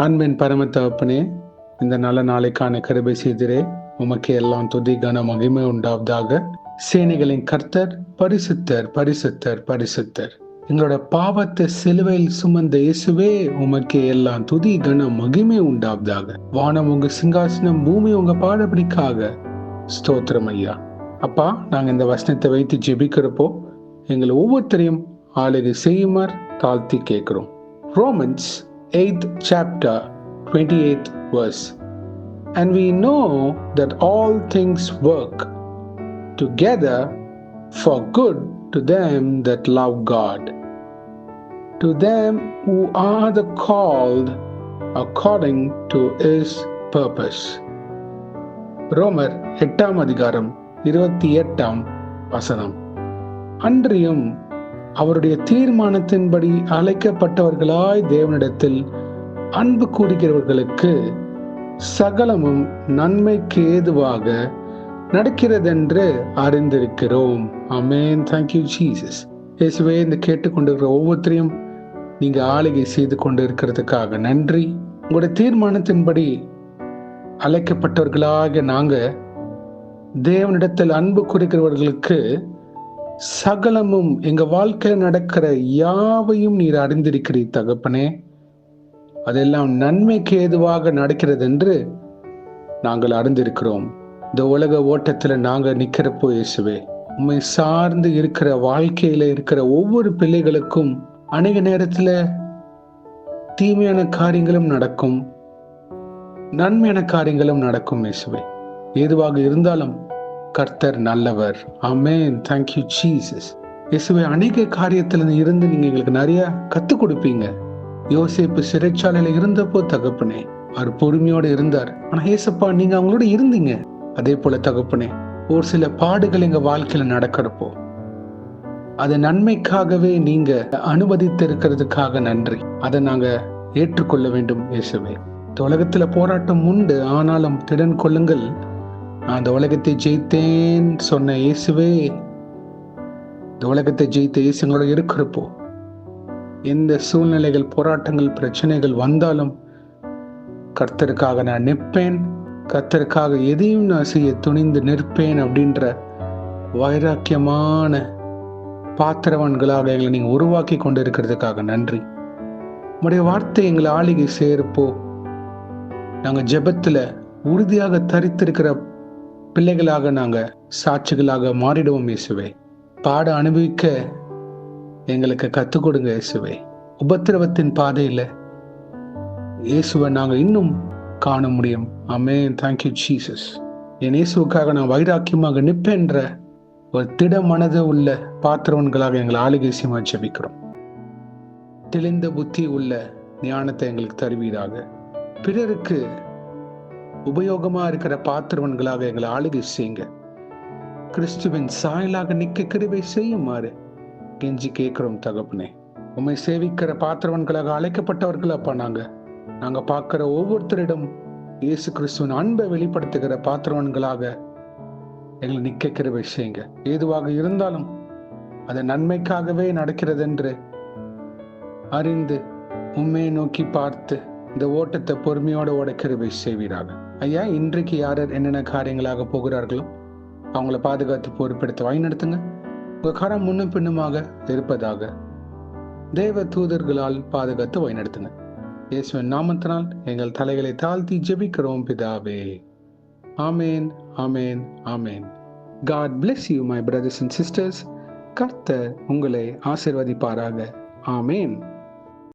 அன்பின் பரம தகப்பனே, இந்த நல்ல நாளைக்கான கிருபை செய்திரே. உமக்கு எல்லாம் துதி கன மகிமை உண்டாவதாக. சேனைகளின் கர்த்தர் பரிசுத்தர் பரிசுத்தர் பரிசுத்தர். எங்களோட பாவத்தை சிலுவையில் சுமந்த இயேசுவே, உமக்கு எல்லாம் துதி கன மகிமை உண்டாவதாக. வானம் உங்க சிங்காசனம், பூமி உங்க பாடபடிக்காக. ஸ்தோத்திரம் ஐயா. அப்பா, நாங்க இந்த வசனத்தை வைத்து ஜெபிக்கிறப்போ எங்களை ஒவ்வொருத்தரையும் ஆளுகை செய்யுமாறு தாழ்த்தி கேட்கிறோம். Romans 8th chapter 28th verse. And we know that all things work together for good to them that love God, to them who are the called according to his purpose. ரோமர் 8ஆம் அதிகாரம் 28ஆம் வசனம். அன்றியும் அவருடைய தீர்மானத்தின்படி அழைக்கப்பட்டவர்களாய் தேவனிடத்தில் அன்பு கூறுகிறவர்களுக்கு சகலமும் நன்மைக்கு ஏதுவாக நடக்கிறதென்று அறிந்திருக்கிறோம். ஆமென். Thank you Jesus. இயேசுவே, இந்த கேட்டுக்கொண்டிருக்கிற ஒவ்வொருத்தரையும் நீங்க ஆளுகை செய்து கொண்டு இருக்கிறதுக்காக நன்றி. உங்களுடைய தீர்மானத்தின்படி அழைக்கப்பட்டவர்களாக நாங்க தேவனிடத்தில் அன்பு கூறுகிறவர்களுக்கு சகலமும், எங்க வாழ்க்கையில் நடக்கிற யாவையும் நீர் அறிந்திருக்கிறீர் தகப்பனே. அதெல்லாம் நன்மைக்கு ஏதுவாக நடக்கிறது என்று நாங்கள் அறிந்திருக்கிறோம். இந்த உலக ஓட்டத்துல நாங்க நிக்கிறப்போ இயேசுவே, உண்மை சார்ந்து இருக்கிற வாழ்க்கையில இருக்கிற ஒவ்வொரு பிள்ளைகளுக்கும் அநேக நேரத்துல தீமையான காரியங்களும் நடக்கும், நன்மையான காரியங்களும் நடக்கும் இயேசுவே. எதுவாக இருந்தாலும் கர்த்தர் நல்லவர். ஆமென். Thank you Jesus. இயேசுவே, அநேக காரியத்துல இருந்து நீங்க எங்களுக்கு நிறைய கத்துக் கொடுப்பீங்க. யோசேப்பு சிறைச்சாலையில இருந்தப்போ தகப்பனே, அவர் பொறுமையோடு இருந்தார். ஆனா ஏசப்பா, நீங்க அவங்களோட இருந்தீங்க. அதே போல தகப்பனே, ஒரு சில பாடுகள் எங்க வாழ்க்கையில நடக்கிறப்போ அது நன்மைக்காகவே நீங்க அனுமதித்து இருக்கிறதுக்காக நன்றி. அதை நாங்க ஏற்றுக்கொள்ள வேண்டும் இயேசுவே. இந்த உலகத்துல போராட்டம் உண்டு, ஆனாலும் திடன் கொள்ளுங்கள், நான் இந்த உலகத்தை ஜெயித்தேன் சொன்ன இயேசுவே, இந்த உலகத்தை ஜெயித்த இயேசுங்களோட இருக்கிறப்போ எந்த சூழ்நிலைகள், போராட்டங்கள், பிரச்சனைகள் வந்தாலும் கர்த்தருக்காக நான் நிற்பேன், கர்த்தருக்காக எதையும் நான் செய்ய துணிந்து நிற்பேன் அப்படின்ற வைராக்கியமான பாத்திரவான்களாக எங்களை நீங்க உருவாக்கி கொண்டு இருக்கிறதுக்காக நன்றி. உங்களுடைய வார்த்தை எங்களை ஆளுகை செய்யறப்போ நாங்க ஜெபத்துல உறுதியாக தரித்திருக்கிற பிள்ளைகளாக நாங்க சாட்சிகளாக மாறிடுவோம் இயேசுவே. பாட அனுபவிக்க எங்களுக்கு கத்துக் கொடுங்க இயேசுவே. உபத்திரவத்தின் பாதையில இயேசுவை நாங்க இன்னும் காண முடியும். ஆமென். Thank you Jesus. என் இயேசுக்காக நான் வைராக்கியமாக நிற்பேன்ற ஒரு திட மனது உள்ள பாத்திரவன்களாக எங்களை ஆளுகை செய்ய ஜெபிக்கிறோம். தெளிந்த புத்தி உள்ள ஞானத்தை எங்களுக்கு தருவீராக. பிறருக்கு உபயோகமா இருக்கிற பாத்திரவன்களாக எங்களை ஆளுகை செய்யுங்க. கிறிஸ்துவின் சாயலாக நிக்க கிருபை செய்யுமாறு கெஞ்சி கேட்கிறோம் தகப்பனே. உம்மை சேவிக்கிற பாத்திரவன்களாக அழைக்கப்பட்டவர்கள் அப்பா, நாங்க பார்க்கிற ஒவ்வொருத்தரிடம் இயேசு கிறிஸ்துவின் அன்பை வெளிப்படுத்துகிற பாத்திரவன்களாக எங்களை நிக்க கிருபை செய்யுங்க. ஏதுவாக இருந்தாலும் அது நன்மைக்காகவே நடக்கிறது என்று அறிந்து உம்மை நோக்கி பார்த்து இந்த ஓட்டத்தை பொறுமையோட ஓட கிருபை செய்வீராக. ஐயா, இன்றைக்கு யார் என்னென்ன காரியங்களாக போகிறார்களோ அவங்கள பாதுகாத்து பொறுப்பெடுத்து வழிநடத்துங்க. உங்க கரம் முன்னும் பின்னுமாக இருப்பதாக தேவ தூதர்களால் பாதுகாத்து வழிநடத்துங்க. இயேசுவின் நாமத்தினால் எங்கள் தலைகளை தாழ்த்தி ஜெபிக்கிறோம் பிதாவே. ஆமேன், ஆமேன், ஆமேன். God bless you my brothers and sisters. கர்த்தர் உங்களை ஆசீர்வதிப்பாராக. ஆமேன்.